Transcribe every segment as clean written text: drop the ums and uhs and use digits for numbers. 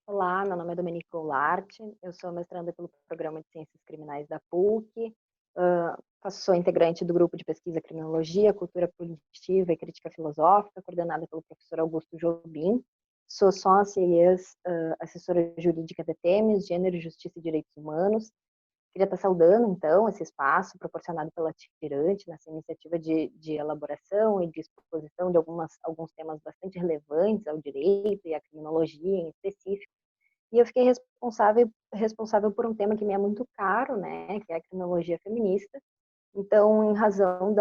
Olá, meu nome é Domenico Olarte, eu sou mestranda pelo Programa de Ciências Criminais da PUC, sou integrante do grupo de pesquisa Criminologia, Cultura Punitiva e Crítica Filosófica, coordenada pelo professor Augusto Jobim. Sou sócia e ex-assessora jurídica da Temes, Gênero, Justiça e Direitos Humanos. Queria estar saudando, então, esse espaço proporcionado pela Tirante nessa iniciativa de elaboração e de exposição de alguns temas bastante relevantes ao direito e à criminologia em específico. E eu fiquei responsável por um tema que me é muito caro, né, que é a criminologia feminista. Então, em razão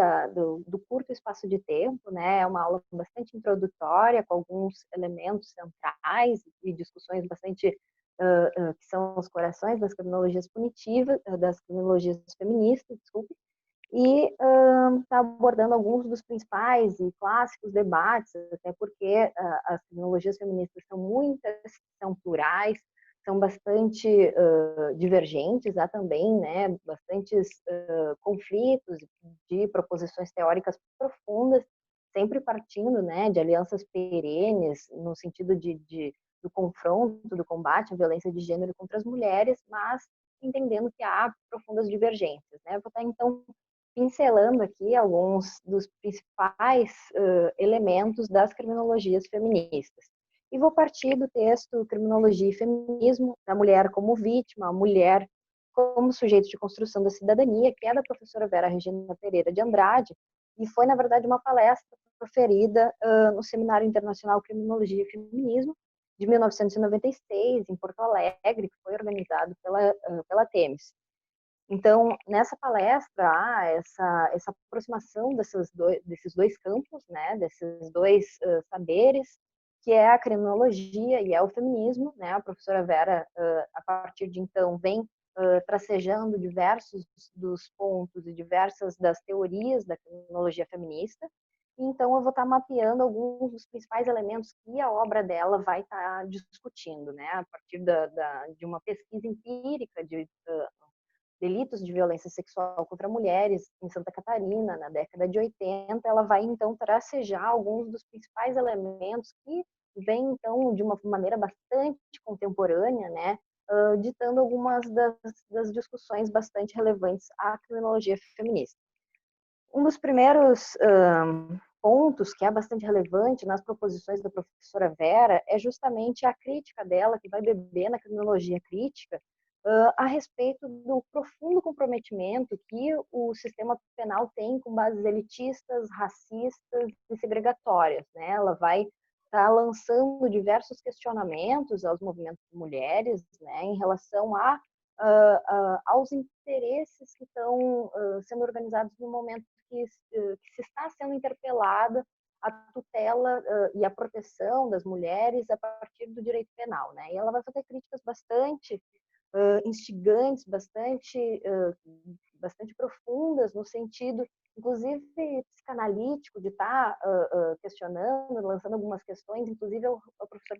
do curto espaço de tempo, né, é uma aula bastante introdutória, com alguns elementos centrais e discussões bastante que são os corações das criminologias punitivas, das criminologias feministas, desculpe, e está abordando alguns dos principais e clássicos debates, até porque as tecnologias feministas são muitas, são plurais, são bastante divergentes, há também, né, bastantes conflitos de proposições teóricas profundas, sempre partindo, né, de alianças perenes, no sentido do confronto, do combate à violência de gênero contra as mulheres, mas entendendo que há profundas divergências, né? Vou estar, então, pincelando aqui alguns dos principais elementos das criminologias feministas. E vou partir do texto Criminologia e Feminismo, da mulher como vítima, a mulher como sujeito de construção da cidadania, que é da professora Vera Regina Pereira de Andrade, e foi, na verdade, uma palestra proferida no Seminário Internacional Criminologia e Feminismo, de 1996, em Porto Alegre, que foi organizado pela Temes. Então, nessa palestra, há essa aproximação desses dois campos, né, desses dois saberes, que é a criminologia e é o feminismo. Né? A professora Vera, a partir de então, vem tracejando diversos dos pontos e diversas das teorias da criminologia feminista. Então, eu vou estar mapeando alguns dos principais elementos que a obra dela vai estar discutindo, né, a partir de uma pesquisa empírica de delitos de violência sexual contra mulheres em Santa Catarina, na década de 80, ela vai então tracejar alguns dos principais elementos que vêm então de uma maneira bastante contemporânea, né, ditando algumas das discussões bastante relevantes à criminologia feminista. Um dos primeiros pontos que é bastante relevante nas proposições da professora Vera é justamente a crítica dela, que vai beber na criminologia crítica, a respeito do profundo comprometimento que o sistema penal tem com bases elitistas, racistas e segregatórias. Né? Ela vai estar lançando diversos questionamentos aos movimentos de mulheres, né, em relação aos interesses que estão sendo organizados no momento que se está sendo interpelada a tutela e a proteção das mulheres a partir do direito penal. Né? E ela vai fazer críticas bastante instigantes, bastante profundas, no sentido, inclusive, psicanalítico, de estar questionando, lançando algumas questões, inclusive o professor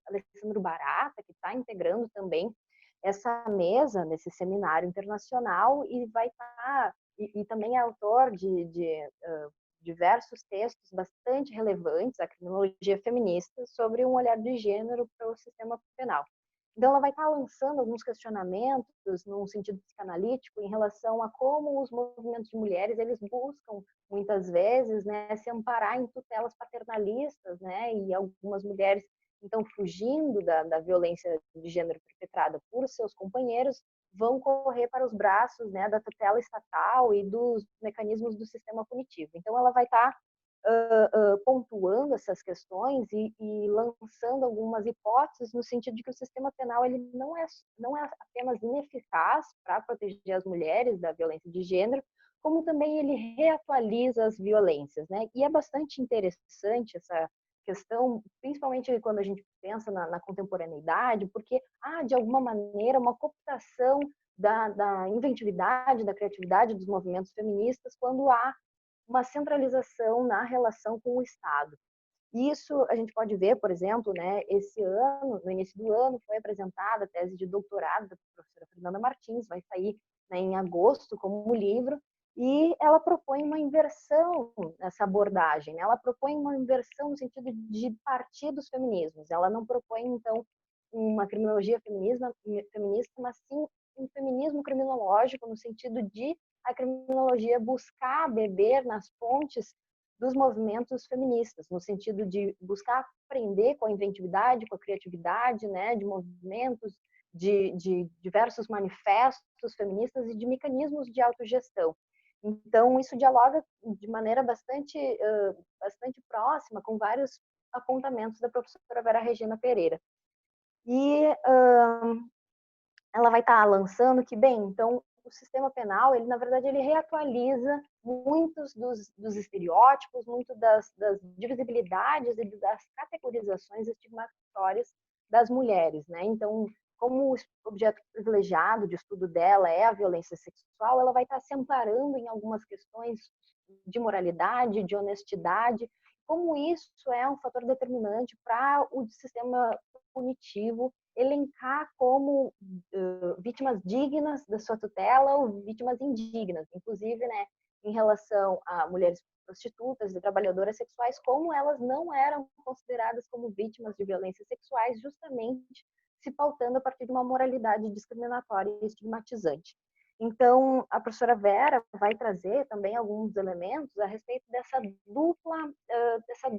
Alessandro Barata, que está integrando também essa mesa nesse seminário internacional e vai estar, e também é autor de diversos textos bastante relevantes à criminologia feminista sobre um olhar de gênero para o sistema penal. Então, ela vai estar lançando alguns questionamentos num sentido psicanalítico em relação a como os movimentos de mulheres eles buscam muitas vezes, né, se amparar em tutelas paternalistas, né, e algumas mulheres então fugindo da violência de gênero perpetrada por seus companheiros vão correr para os braços, né, da tutela estatal e dos mecanismos do sistema punitivo. Então, ela vai estar pontuando essas questões e lançando algumas hipóteses no sentido de que o sistema penal ele não é apenas ineficaz para proteger as mulheres da violência de gênero, como também ele reatualiza as violências, né? E é bastante interessante essa questão, principalmente quando a gente pensa na contemporaneidade, porque há, de alguma maneira, uma cooptação da inventividade, da criatividade dos movimentos feministas quando há uma centralização na relação com o Estado. Isso a gente pode ver, por exemplo, né, esse ano, no início do ano, foi apresentada a tese de doutorado da professora Fernanda Martins, vai sair, né, em agosto como livro, e ela propõe uma inversão nessa abordagem. Né? Ela propõe uma inversão no sentido de partir dos feminismos. Ela não propõe, então, uma criminologia feminista, mas sim um feminismo criminológico, no sentido de a criminologia buscar beber nas fontes dos movimentos feministas, no sentido de buscar aprender com a inventividade, com a criatividade, né, de movimentos, de diversos manifestos feministas e de mecanismos de autogestão. Então, isso dialoga de maneira bastante próxima com vários apontamentos da professora Vera Regina Pereira. E ela vai estar lançando que, bem, então, o sistema penal, ele, na verdade, ele reatualiza muitos dos estereótipos, muito das divisibilidades e das categorizações estigmatórias das mulheres, né? Então, como o objeto privilegiado de estudo dela é a violência sexual, ela vai estar se amparando em algumas questões de moralidade, de honestidade, como isso é um fator determinante para o sistema punitivo elencar como vítimas dignas da sua tutela ou vítimas indignas, inclusive, né, em relação a mulheres prostitutas e trabalhadoras sexuais, como elas não eram consideradas como vítimas de violências sexuais, justamente se pautando a partir de uma moralidade discriminatória e estigmatizante. Então, a professora Vera vai trazer também alguns elementos a respeito dessa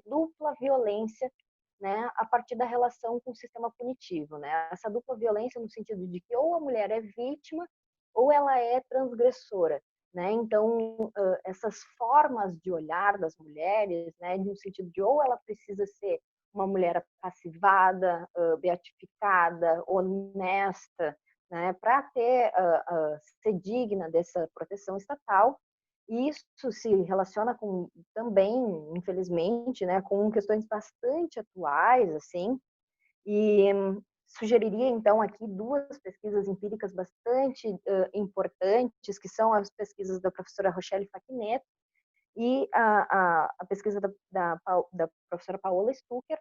dupla violência, né, a partir da relação com o sistema punitivo, né? Essa dupla violência no sentido de que ou a mulher é vítima ou ela é transgressora, né? Então, essas formas de olhar das mulheres, né, no sentido de ou ela precisa ser uma mulher passivada, beatificada, honesta, né, para ser digna dessa proteção estatal. E isso se relaciona com também, infelizmente, né, com questões bastante atuais, assim, e sugeriria então aqui duas pesquisas empíricas bastante importantes, que são as pesquisas da professora Rochelle Facchinetti e a pesquisa da professora Paola Stucker,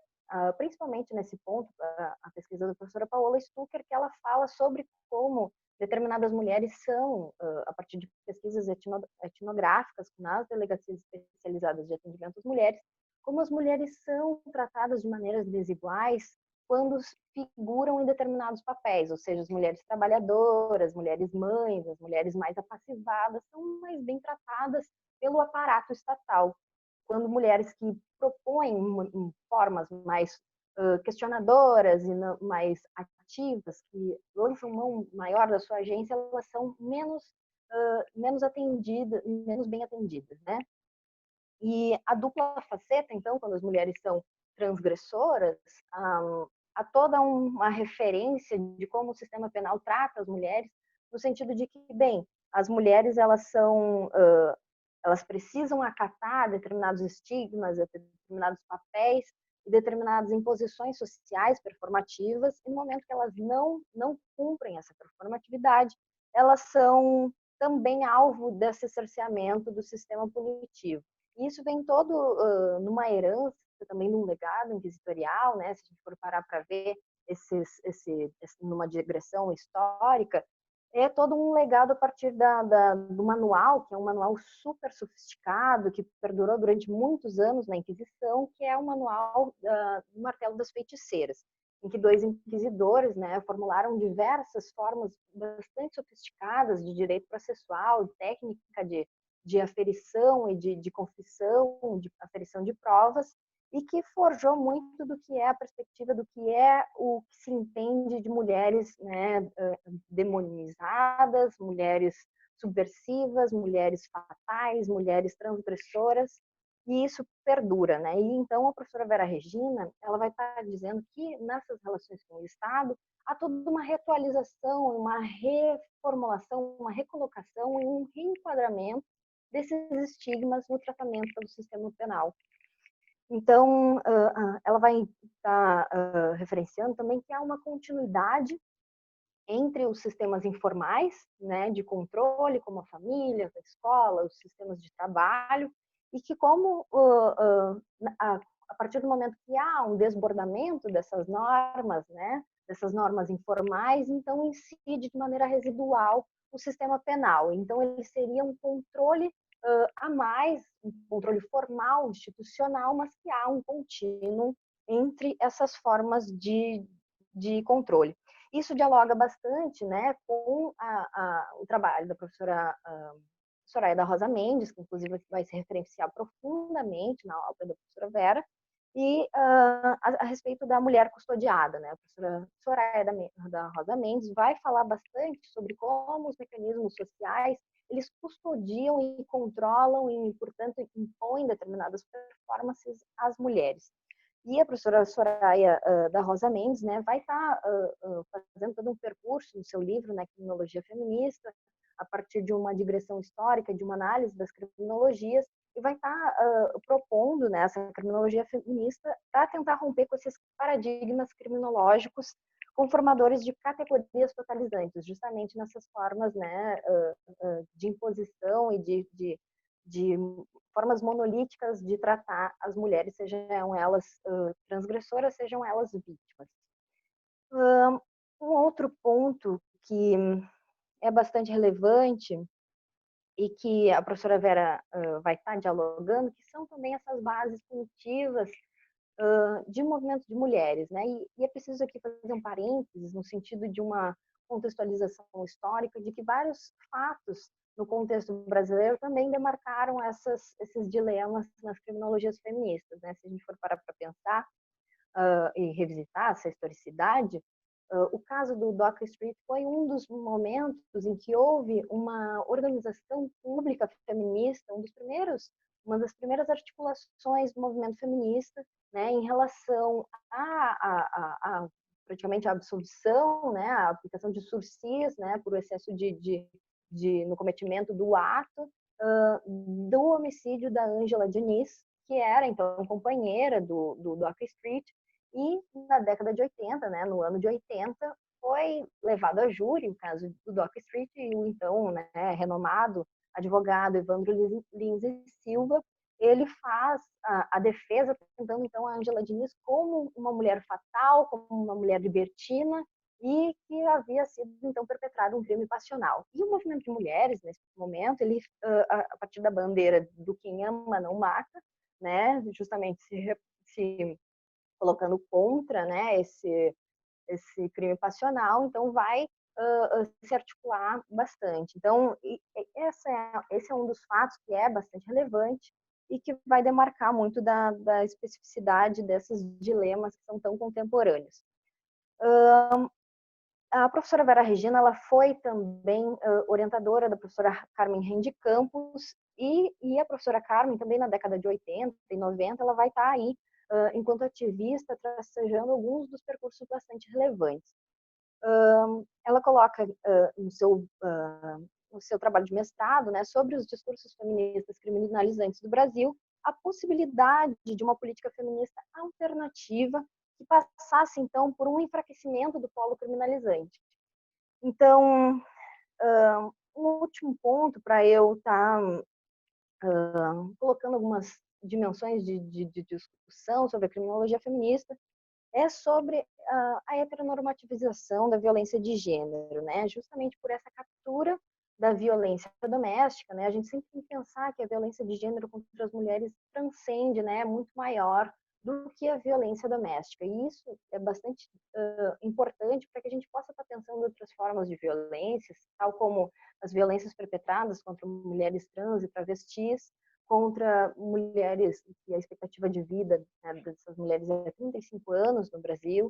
principalmente nesse ponto, a pesquisa da professora Paola Stucker, que ela fala sobre como determinadas mulheres são, a partir de pesquisas etnográficas nas delegacias especializadas de atendimento às mulheres, como as mulheres são tratadas de maneiras desiguais quando figuram em determinados papéis, ou seja, as mulheres trabalhadoras, mulheres mães, as mulheres mais apassivadas são mais bem tratadas pelo aparato estatal, quando mulheres que propõem formas mais questionadoras e mais ativas, que lançam mão maior da sua agência, elas são menos atendidas, menos bem atendidas, né? E a dupla faceta, então, quando as mulheres são transgressoras, há toda uma referência de como o sistema penal trata as mulheres, no sentido de que, bem, as mulheres elas precisam acatar determinados estigmas, determinados papéis e determinadas imposições sociais performativas, e no momento que elas não cumprem essa performatividade, elas são também alvo desse cerceamento do sistema punitivo. E isso vem todo numa herança, também num legado inquisitorial, né? Se a gente for parar para ver numa digressão histórica, é todo um legado a partir do manual, que é um manual super sofisticado, que perdurou durante muitos anos na Inquisição, que é o manual do Martelo das Feiticeiras, em que dois inquisidores, né, formularam diversas formas bastante sofisticadas de direito processual, de técnica de aferição e de confissão, de aferição de provas, e que forjou muito do que é a perspectiva do que é o que se entende de mulheres, né, demonizadas, mulheres subversivas, mulheres fatais, mulheres transgressoras, e isso perdura, né? E então a professora Vera Regina, ela vai estar dizendo que nessas relações com o Estado há toda uma reatualização, uma reformulação, uma recolocação e um reenquadramento desses estigmas no tratamento pelo sistema penal. Então, ela vai estar referenciando também que há uma continuidade entre os sistemas informais, né, de controle, como a família, a escola, os sistemas de trabalho, e que como a partir do momento que há um desbordamento dessas normas, né, dessas normas informais, então incide de maneira residual o sistema penal. Então ele seria um controle a mais, um controle formal, institucional, mas que há um contínuo entre essas formas de controle. Isso dialoga bastante, né, com o trabalho da professora Soraya da Rosa Mendes, que inclusive vai se referenciar profundamente na obra da professora Vera, e a respeito da mulher custodiada, né? A professora Soraya da Rosa Mendes vai falar bastante sobre como os mecanismos sociais eles custodiam e controlam e, portanto, impõem determinadas performances às mulheres. E a professora Soraya da Rosa Mendes, né, vai estar fazendo todo um percurso no seu livro, né, Criminologia Feminista, a partir de uma digressão histórica, de uma análise das criminologias, e vai estar propondo, né, essa criminologia feminista para tentar romper com esses paradigmas criminológicos conformadores de categorias totalizantes, justamente nessas formas, né, de imposição e de formas monolíticas de tratar as mulheres, sejam elas transgressoras, sejam elas vítimas. Um outro ponto que é bastante relevante e que a professora Vera vai estar dialogando, que são também essas bases punitivas de movimentos de mulheres, né? E é preciso aqui fazer um parênteses no sentido de uma contextualização histórica de que vários fatos no contexto brasileiro também demarcaram esses dilemas nas criminologias feministas, né? Se a gente for parar para pensar e revisitar essa historicidade, o caso do Docker Street foi um dos momentos em que houve uma organização pública feminista, uma das primeiras articulações do movimento feminista, né, em relação a praticamente a absolvição, né, a aplicação de sursis, né, por excesso no cometimento do ato do homicídio da Ângela Diniz, que era então companheira do Docker Street, e na década de 80, né, no ano de 80, foi levado a júri o caso do Dock Street e o então, né, renomado advogado Evandro Lins e Silva, ele faz a defesa apresentando então a Ângela Diniz como uma mulher fatal, como uma mulher libertina e que havia sido então perpetrado um crime passional. E o movimento de mulheres nesse momento, ele a partir da bandeira do quem ama não mata, né, justamente se colocando contra, né, esse crime passional, então vai se articular bastante. Então, esse é um dos fatos que é bastante relevante e que vai demarcar muito da especificidade desses dilemas que são tão contemporâneos. A professora Vera Regina, ela foi também orientadora da professora Carmen Rendi Campos e a professora Carmen, também na década de 80 e 90, ela vai estar aí enquanto ativista, tracejando alguns dos percursos bastante relevantes. Ela coloca no seu trabalho de mestrado, né, sobre os discursos feministas criminalizantes do Brasil, a possibilidade de uma política feminista alternativa que passasse, então, por um enfraquecimento do polo criminalizante. Então, um último ponto para eu estar colocando algumas dimensões de discussão sobre a criminologia feminista é sobre a heteronormativização da violência de gênero, né? Justamente por essa captura da violência doméstica, né? A gente sempre tem que pensar que a violência de gênero contra as mulheres transcende, né? É muito maior do que a violência doméstica. E isso é bastante importante para que a gente possa estar pensando em outras formas de violências, tal como as violências perpetradas contra mulheres trans e travestis, contra mulheres, e a expectativa de vida, né, dessas mulheres é 35 anos no Brasil,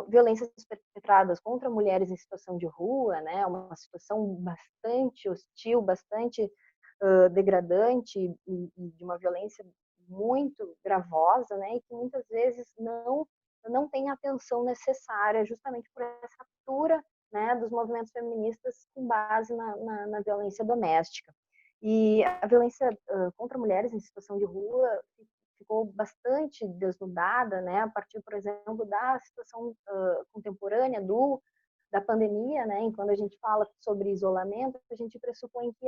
violências perpetradas contra mulheres em situação de rua, né, uma situação bastante hostil, bastante degradante e de uma violência muito gravosa, né, e que muitas vezes não tem a atenção necessária, justamente por essa captura, né, dos movimentos feministas com base na violência doméstica. E a violência contra mulheres em situação de rua ficou bastante desnudada, né, a partir, por exemplo, da situação contemporânea da pandemia, né, e quando a gente fala sobre isolamento, a gente pressupõe que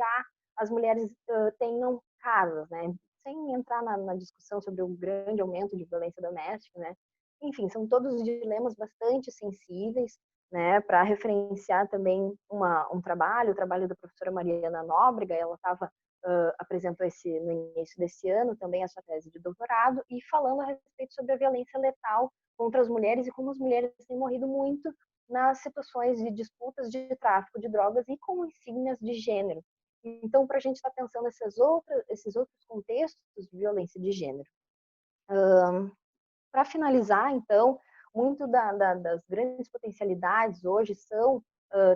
as mulheres tenham casas, né, sem entrar na discussão sobre o grande aumento de violência doméstica, né. Enfim, são todos dilemas bastante sensíveis, né, para referenciar também o trabalho da professora Mariana Nóbrega. Ela estava apresentou no início desse ano também a sua tese de doutorado, e falando a respeito sobre a violência letal contra as mulheres e como as mulheres têm morrido muito nas situações de disputas de tráfico de drogas e com insígnias de gênero. Então, para a gente estar pensando esses outros contextos de violência de gênero. Para finalizar, então, muito das grandes potencialidades hoje são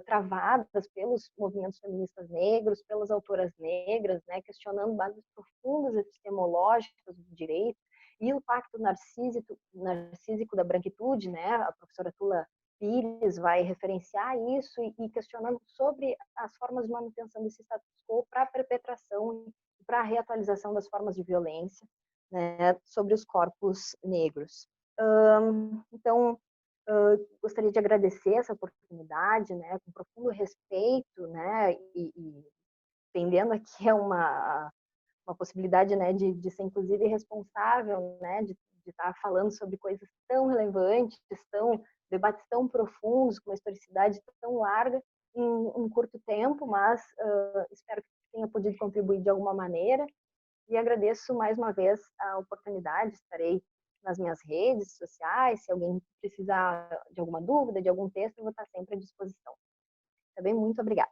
travadas pelos movimentos feministas negros, pelas autoras negras, né, questionando bases profundas epistemológicas do direito e o pacto narcísico da branquitude, né, a professora Tula Pires vai referenciar isso e questionando sobre as formas de manutenção desse status quo para a perpetração e para a reatualização das formas de violência, né, sobre os corpos negros. Então, gostaria de agradecer essa oportunidade, né, com profundo respeito, né, e entendendo aqui é uma possibilidade, né, de ser inclusive responsável, né, de estar falando sobre coisas tão relevantes, debates tão profundos, com uma historicidade tão larga em um curto tempo, mas espero que tenha podido contribuir de alguma maneira. E agradeço mais uma vez a oportunidade, estarei nas minhas redes sociais, se alguém precisar de alguma dúvida, de algum texto, eu vou estar sempre à disposição. Também muito obrigada.